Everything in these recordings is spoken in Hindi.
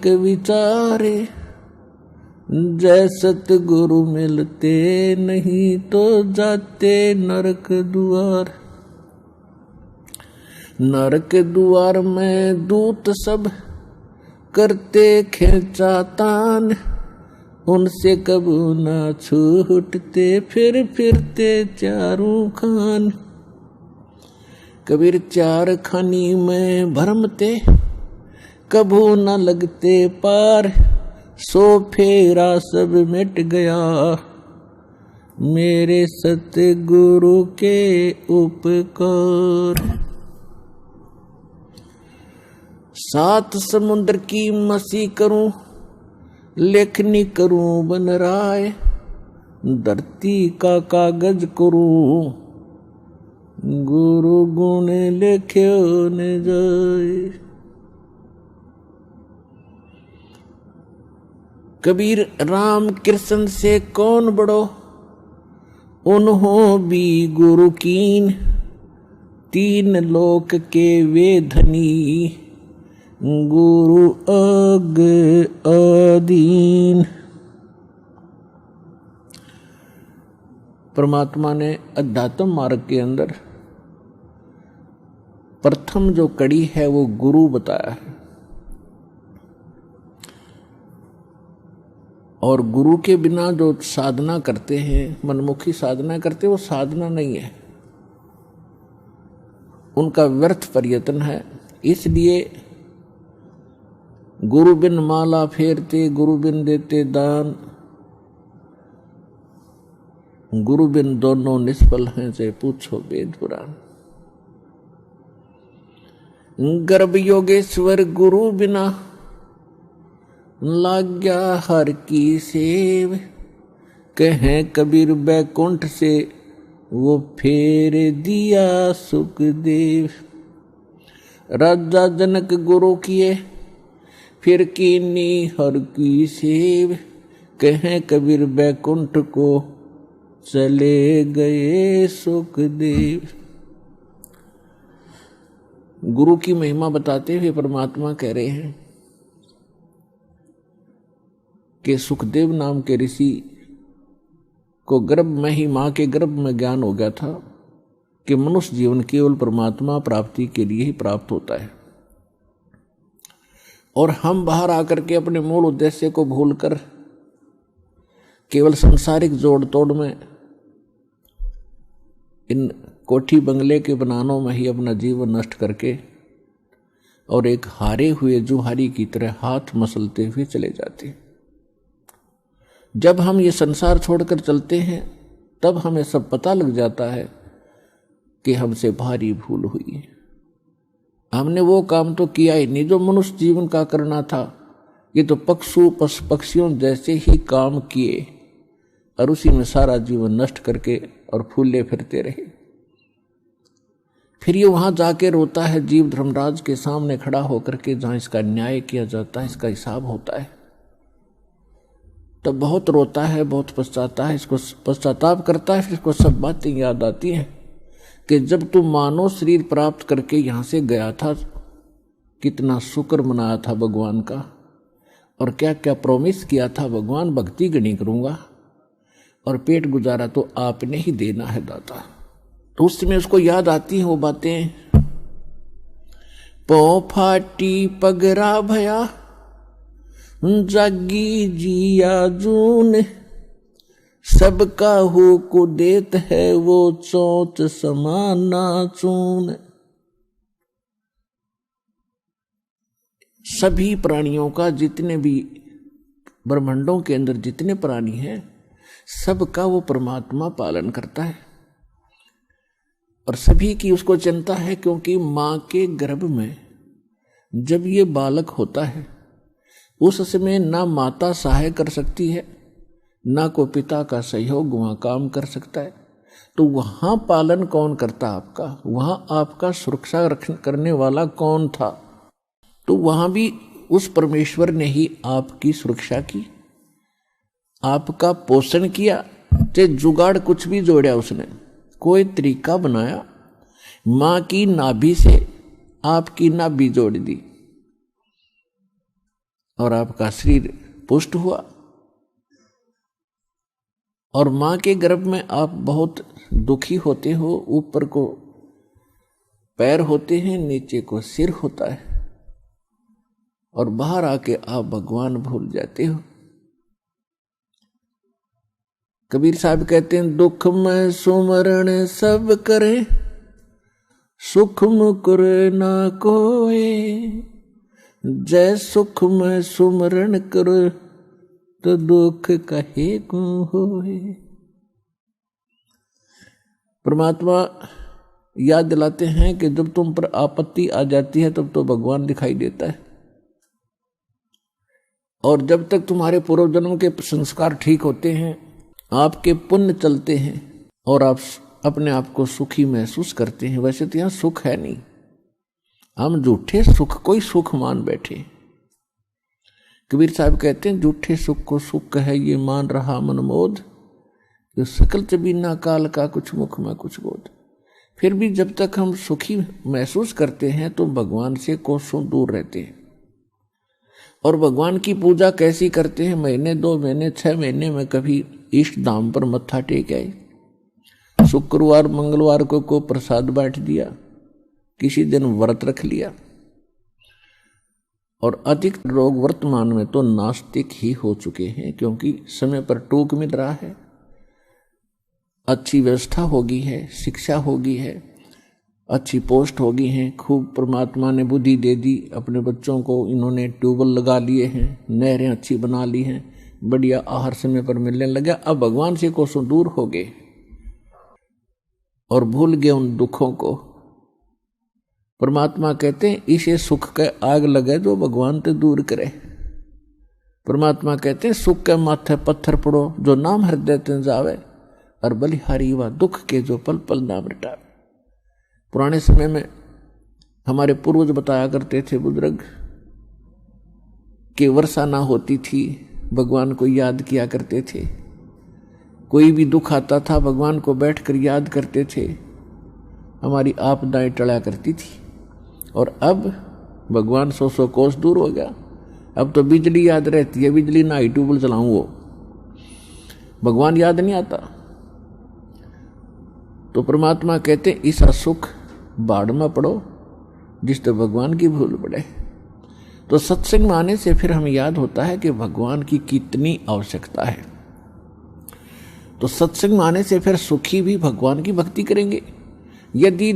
अनेक विचारे, जय सतगुरु मिलते नहीं तो जाते नरक द्वार। नरक द्वार में दूत सब करते खेचातान, उनसे कबू ना छूटते फिर फिरते चारों खान। कबीर चार खानी में भरमते, कबू न लगते पार, सो फेरा सब मिट गया मेरे सतगुरु के उपकार। सात समुद्र की मसी करूं, लेखनी करूं बन राय, धरती का कागज करूं, गुरु गुण लिख्यो न जाए। कबीर राम कृष्ण से कौन बड़ो, उन्हों भी गुरु कीन, तीन लोक के वे धनी, गुरु अग अधीन। परमात्मा ने अध्यात्म मार्ग के अंदर प्रथम जो कड़ी है वो गुरु बताया है। और गुरु के बिना जो साधना करते हैं, मनमुखी साधना करते, वो साधना नहीं है, उनका व्यर्थ प्रयत्न है। इसलिए गुरु बिन माला फेरते, गुरु बिन देते दान, गुरु बिन दोनों निष्फल हैं, से पूछो वेद पुराण। गर्भ योगेश्वर गुरु बिना, लाग्या हर की सेव, कहें कबीर बैकुंठ से वो फेर दिया सुखदेव। राजा जनक गुरु किए, फिर कीनी हर की सेव, कहें कबीर बैकुंठ को चले गए सुखदेव। गुरु की महिमा बताते हुए परमात्मा कह रहे हैं कि सुखदेव नाम के ऋषि को गर्भ में ही, मां के गर्भ में ज्ञान हो गया था कि मनुष्य जीवन केवल परमात्मा प्राप्ति के लिए ही प्राप्त होता है। और हम बाहर आकर के अपने मूल उद्देश्य को भूलकर केवल सांसारिक जोड़ तोड़ में, इन कोठी बंगले के बनानों में ही अपना जीवन नष्ट करके और एक हारे हुए जुहारी की तरह हाथ मसलते हुए चले जाते हैं। जब हम ये संसार छोड़कर चलते हैं तब हमें सब पता लग जाता है कि हमसे भारी भूल हुई है। हमने वो काम तो किया ही नहीं जो मनुष्य जीवन का करना था। ये तो पक्षियों जैसे ही काम किए और उसी में सारा जीवन नष्ट करके और फूले फिरते रहे। फिर ये वहां जाके रोता है जीव धर्मराज के सामने खड़ा होकर के, जहां इसका न्याय किया जाता है, इसका हिसाब होता है। तब बहुत रोता है, बहुत पछताता है, इसको पश्चाताप करता है। फिर इसको सब बातें याद आती हैं कि जब तू मानव शरीर प्राप्त करके यहाँ से गया था, कितना शुक्र मनाया था भगवान का, और क्या क्या प्रॉमिस किया था भगवान, भक्ति गणी करूँगा और पेट गुजारा तो आपने ही देना है दाता। तो उस समय उसको याद आती हैं वो बातें। पौ फाटी पगरा भया, जागी जिया जून, सबका हो को देत है वो चोंच समाना चून। सभी प्राणियों का, जितने भी ब्रह्मांडों के अंदर जितने प्राणी हैं, सबका वो परमात्मा पालन करता है और सभी की उसको चिंता है। क्योंकि मां के गर्भ में जब ये बालक होता है उस समय ना माता सहाय कर सकती है, ना को पिता का सहयोग वहां काम कर सकता है। तो वहां पालन कौन करता आपका, वहां आपका सुरक्षा करने वाला कौन था? तो वहां भी उस परमेश्वर ने ही आपकी सुरक्षा की, आपका पोषण किया। चाहे जुगाड़ कुछ भी जोड़ा उसने, कोई तरीका बनाया, मां की नाभि से आपकी नाभि जोड़ दी। और आपका शरीर पुष्ट हुआ, और मां के गर्भ में आप बहुत दुखी होते हो। ऊपर को पैर होते हैं, नीचे को सिर होता है, और बाहर आके आप भगवान भूल जाते हो। कबीर साहब कहते हैं, दुख में सुमरण सब करे, सुख मुकुर ना कोय, जय सुख में सुमरण करो, तो दुख कहे को होए। परमात्मा याद दिलाते हैं कि जब तुम पर आपत्ति आ जाती है तब तो भगवान दिखाई देता है, और जब तक तुम्हारे पूर्व जन्म के संस्कार ठीक होते हैं, आपके पुण्य चलते हैं और आप अपने आप को सुखी महसूस करते हैं। वैसे तो यहां सुख है नहीं, हम झूठे सुख कोई सुख मान बैठे। कबीर साहब कहते हैं, झूठे सुख को सुख है ये मान रहा मन मोद, जो सकल चबीना काल का कुछ मुख में कुछ बोध। फिर भी जब तक हम सुखी महसूस करते हैं तो भगवान से कोसों दूर रहते हैं। और भगवान की पूजा कैसी करते हैं? महीने 2 महीने 6 महीने में कभी इष्ट धाम पर मत्था टेक आए, शुक्रवार मंगलवार को प्रसाद बांट दिया, किसी दिन व्रत रख लिया। और अधिक लोग वर्तमान में तो नास्तिक ही हो चुके हैं, क्योंकि समय पर टूक मिल रहा है, अच्छी व्यवस्था होगी है, शिक्षा होगी है, अच्छी पोस्ट होगी है, खूब परमात्मा ने बुद्धि दे दी, अपने बच्चों को इन्होंने ट्यूबवेल लगा लिए हैं, नहरें अच्छी बना ली हैं, बढ़िया आहार समय पर मिलने लगा। अब भगवान से कोसों दूर हो गए और भूल गए उन दुखों को। परमात्मा कहते हैं, इसे सुख के आग लगे जो भगवान ते दूर करे। परमात्मा कहते हैं, सुख के माथे पत्थर पड़ो जो नाम हृदय ते जावे, और बलिहारी व दुख के जो पल पल नाम रटावे। पुराने समय में हमारे पूर्वज बताया करते थे बुजुर्ग कि वर्षा ना होती थी, भगवान को याद किया करते थे। कोई भी दुख आता था भगवान को बैठकर याद करते थे, हमारी आपदाएं टला करती थी। और अब भगवान 100 कोस दूर हो गया, अब तो बिजली याद रहती है, बिजली ना ही ट्यूबवेल चलाऊं वो भगवान याद नहीं आता। तो परमात्मा कहते हैं, ऐसा सुख बाढ़ में पड़ो जिससे भगवान की भूल पड़े। तो सत्संग में आने से फिर हमें याद होता है कि भगवान की कितनी आवश्यकता है। तो सत्संग में आने से फिर सुखी भी भगवान की भक्ति करेंगे। यदि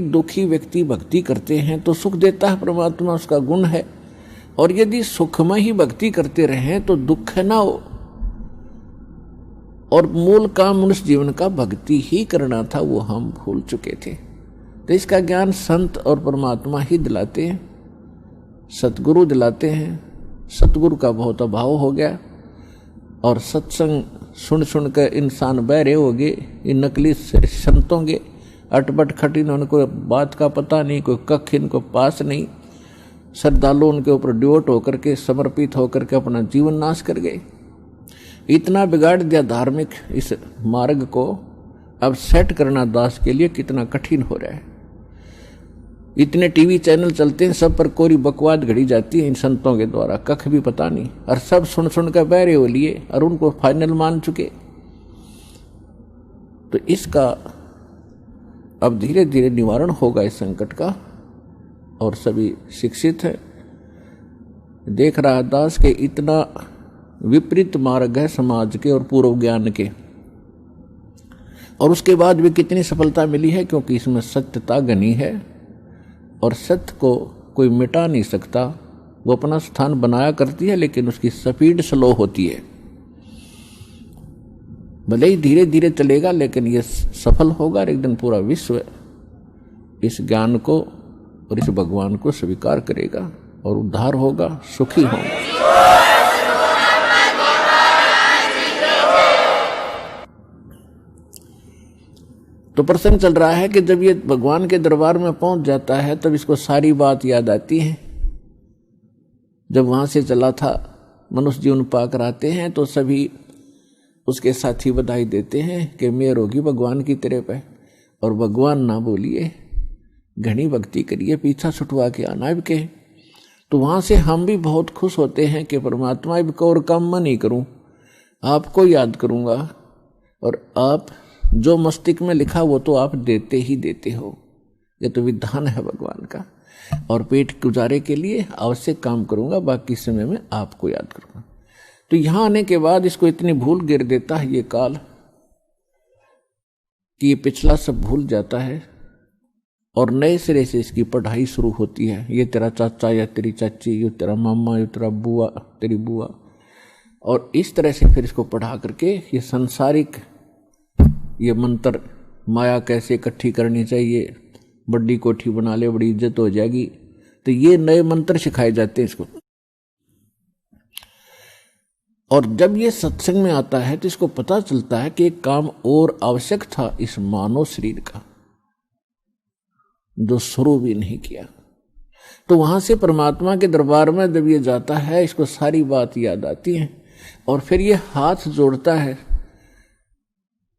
दुखी व्यक्ति भक्ति करते हैं तो सुख देता है परमात्मा, उसका गुण है। और यदि सुखमय ही भक्ति करते रहें तो दुख ना हो। और मूल काम मनुष्य जीवन का भक्ति ही करना था, वो हम भूल चुके थे। तो इसका ज्ञान संत और परमात्मा ही दिलाते हैं, सतगुरु दिलाते हैं। सतगुरु का बहुत अभाव हो गया, और सत्संग सुन सुन कर इंसान बहरे हो गए। इन नकली संतों के अटपट खटिन, उनको बात का पता नहीं, कोई कख इनको पास नहीं। श्रद्धालु उनके ऊपर डिवोट होकर के, समर्पित होकर के अपना जीवन नाश कर गए। इतना बिगाड़ दिया धार्मिक इस मार्ग को, अब सेट करना दास के लिए कितना कठिन हो रहा है। इतने टीवी चैनल चलते हैं, सब पर कोरी बकवाद घड़ी जाती है इन संतों के द्वारा, कख भी पता नहीं, और सब सुन सुन कर बहरे हो लिए और उनको फाइनल मान चुके। तो इसका अब धीरे धीरे निवारण होगा इस संकट का, और सभी शिक्षित है। देख रहा दास के इतना विपरीत मार्ग है समाज के और पूर्व ज्ञान के, और उसके बाद भी कितनी सफलता मिली है, क्योंकि इसमें सत्यता घनी है और सत्य को कोई मिटा नहीं सकता। वो अपना स्थान बनाया करती है, लेकिन उसकी स्पीड स्लो होती है। भले ही धीरे धीरे चलेगा, लेकिन ये सफल होगा और एक दिन पूरा विश्व इस ज्ञान को और इस भगवान को स्वीकार करेगा और उद्धार होगा, सुखी होगा। तो प्रसंग चल रहा है कि जब ये भगवान के दरबार में पहुंच जाता है तब इसको सारी बात याद आती है। जब वहां से चला था, मनुष्य जीवन पाकर आते हैं तो सभी उसके साथी बधाई देते हैं कि मेहर होगी भगवान की तेरे पे, और भगवान ना बोलिए, घनी भक्ति करिए, पीछा छुटवा के आना के। तो वहां से हम भी बहुत खुश होते हैं कि परमात्मा अब और काम मैं नहीं करूं, आपको याद करूंगा, और आप जो मस्तिष्क में लिखा वो तो आप देते ही देते हो। ये तो विधान है भगवान का। और पेट गुजारे के लिए आवश्यक काम करूंगा, बाकी समय में आपको याद करूंगा। तो यहां आने के बाद इसको इतनी भूल गिर देता है ये काल कि ये पिछला सब भूल जाता है और नए सिरे से इसकी पढ़ाई शुरू होती है। ये तेरा चाचा या तेरी चाची, ये तेरा मामा, ये तेरा बुआ, तेरी बुआ, और इस तरह से फिर इसको पढ़ा करके ये सांसारिक ये मंत्र, माया कैसे इकट्ठी करनी चाहिए, बड़ी कोठी बना ले बड़ी इज्जत हो जाएगी, तो ये नए मंत्र सिखाए जाते हैं इसको। और जब ये सत्संग में आता है तो इसको पता चलता है कि एक काम और आवश्यक था इस मानव शरीर का, जो शुरू भी नहीं किया। तो वहां से परमात्मा के दरबार में जब ये जाता है, इसको सारी बात याद आती है और फिर ये हाथ जोड़ता है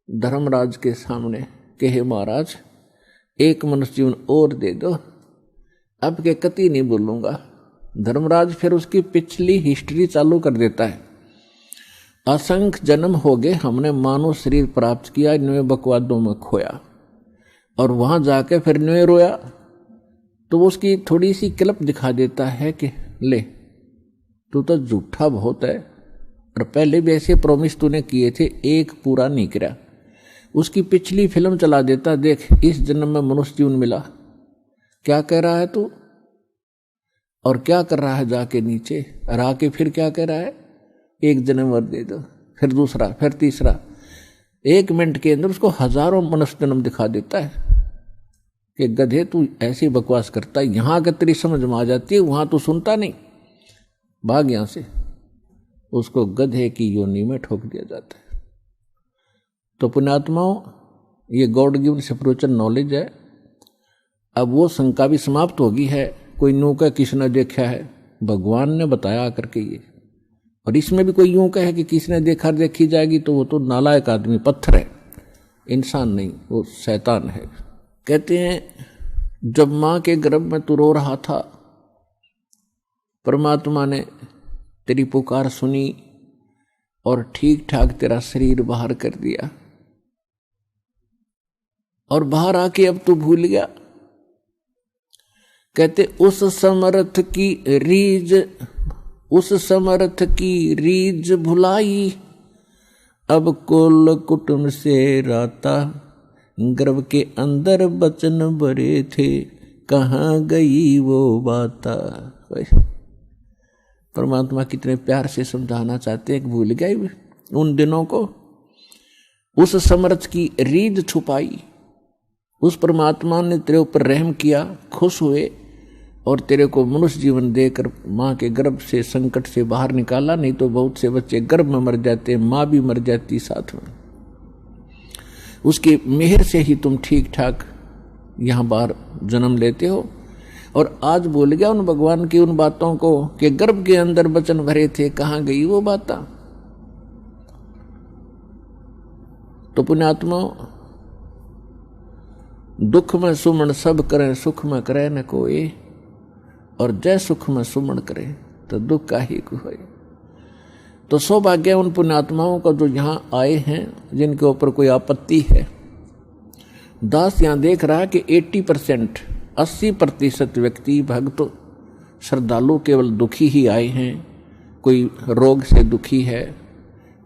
धर्मराज के सामने कि हे महाराज, एक मनुष्य जीवन और दे दो, अब के कति नहीं बोलूंगा। धर्मराज फिर उसकी पिछली हिस्ट्री चालू कर देता है। असंख्य जन्म हो गए, हमने मानव शरीर प्राप्त किया, इनमें बकवादों में खोया, और वहां जाके फिर इनमें रोया। तो वो उसकी थोड़ी सी क्लिप दिखा देता है कि ले, तू तो झूठा बहुत है, और पहले भी ऐसे प्रॉमिस तूने किए थे, एक पूरा नहीं किया। उसकी पिछली फिल्म चला देता, देख इस जन्म में मनुष्य जीवन मिला, क्या कह रहा है तू, और क्या कर रहा है जाके नीचे, और आके फिर क्या कह रहा है, एक जन्म और दे दो, फिर दूसरा, फिर तीसरा। 1 मिनट के अंदर उसको हजारों मनुष्य जन्म दिखा देता है कि गधे तू ऐसी बकवास करता है, यहां अगर तेरी समझ में आ जाती है, वहां तो सुनता नहीं, भाग यहां से। उसको गधे की योनि में ठोक दिया जाता है। तो पुण्यात्माओं, ये गॉड गिवन स्पिरिचुअल नॉलेज है। अब वो शंका भी समाप्त होगी है, कोई यूं का किसने देखा है, भगवान ने बताया करके ये। और इसमें भी कोई यूं कहे कि किसने देखा देखी जाएगी, तो वो तो नालायक आदमी, पत्थर है, इंसान नहीं, वो शैतान है। कहते हैं जब मां के गर्भ में तू रो रहा था, परमात्मा ने तेरी पुकार सुनी और ठीक ठाक तेरा शरीर बाहर कर दिया, और बाहर आके अब तू भूल गया। कहते उस समर्थ की रीज भुलाई, अब कुल कुटुंब से राता, गर्भ के अंदर बचन भरे थे, कहाँ गई वो बाता। परमात्मा कितने प्यार से समझाना चाहते हैं, भूल गए उन दिनों को। उस समर्थ की रीझ छुपाई, उस परमात्मा ने तेरे ऊपर रहम किया, खुश हुए और तेरे को मनुष्य जीवन देकर माँ के गर्भ से संकट से बाहर निकाला। नहीं तो बहुत से बच्चे गर्भ में मर जाते, माँ भी मर जाती साथ में। उसकी मेहर से ही तुम ठीक ठाक यहाँ बाहर जन्म लेते हो। और आज भूल गया उन भगवान की उन बातों को कि गर्भ के अंदर बचन भरे थे, कहाँ गई वो बातें। तो पुण्यात्मा, दुख में सुमन सब करें, सुख में करे न कोई, और जय सुख में सुमन करे तो दुख का ही कोई। तो सौभाग्य उन पुण्यात्माओं का जो यहाँ आए हैं, जिनके ऊपर कोई आपत्ति है। दास यहाँ देख रहा है कि 80% व्यक्ति भक्त श्रद्धालु केवल दुखी ही आए हैं। कोई रोग से दुखी है,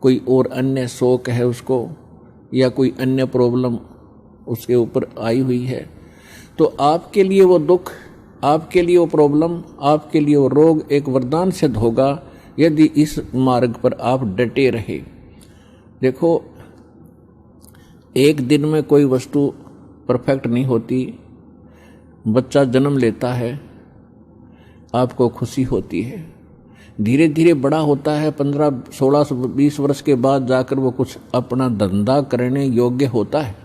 कोई और अन्य शोक है उसको, या कोई अन्य प्रॉब्लम उसके ऊपर आई हुई है। तो आपके लिए वो दुख, आपके लिए वो प्रॉब्लम, आपके लिए वो रोग एक वरदान सिद्ध होगा यदि इस मार्ग पर आप डटे रहे। देखो, एक दिन में कोई वस्तु परफेक्ट नहीं होती। बच्चा जन्म लेता है, आपको खुशी होती है, धीरे धीरे बड़ा होता है, 15, 16, 20 वर्ष के बाद जाकर वो कुछ अपना धंधा करने योग्य होता है।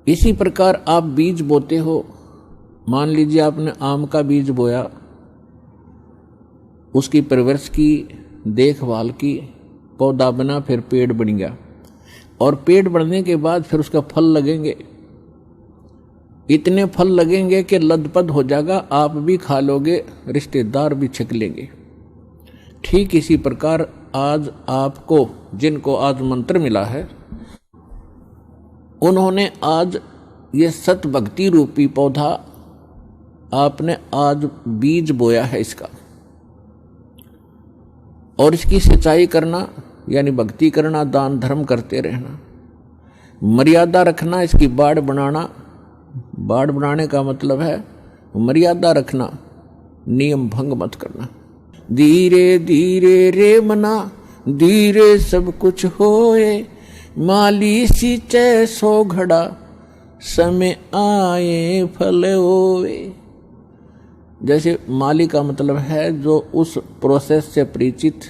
इसी प्रकार आप बीज बोते हो। मान लीजिए आपने आम का बीज बोया, उसकी परवरिश की, देखभाल की, पौधा बना, फिर पेड़ बन गया, और पेड़ बढ़ने के बाद फिर उसका फल लगेंगे। इतने फल लगेंगे कि लदपद हो जाएगा, आप भी खा लोगे, रिश्तेदार भी छक लेंगे। ठीक इसी प्रकार आज आपको, जिनको आज मंत्र मिला है, उन्होंने आज ये सत भक्ति रूपी पौधा आपने आज बीज बोया है इसका, और इसकी सिंचाई करना यानी भक्ति करना, दान धर्म करते रहना, मर्यादा रखना, इसकी बाड़ बनाना। बाड़ बनाने का मतलब है मर्यादा रखना, नियम भंग मत करना। धीरे धीरे रे मना, धीरे सब कुछ होए, माली सींचे सो घड़ा, समय आए फल होए। जैसे माली का मतलब है जो उस प्रोसेस से परिचित,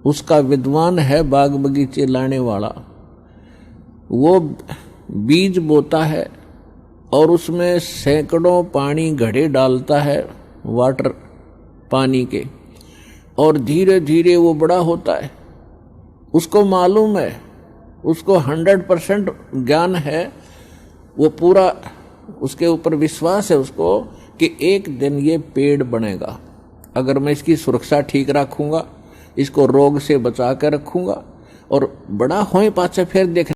उसका विद्वान है, बाग बगीचे लाने वाला, वो बीज बोता है और उसमें सैकड़ों पानी घड़े डालता है, वाटर पानी के, और धीरे धीरे वो बड़ा होता है। उसको मालूम है, उसको 100% ज्ञान है, वो पूरा उसके ऊपर विश्वास है उसको कि एक दिन ये पेड़ बनेगा। अगर मैं इसकी सुरक्षा ठीक रखूंगा, इसको रोग से बचा कर रखूंगा और बड़ा होए पाछे फिर देख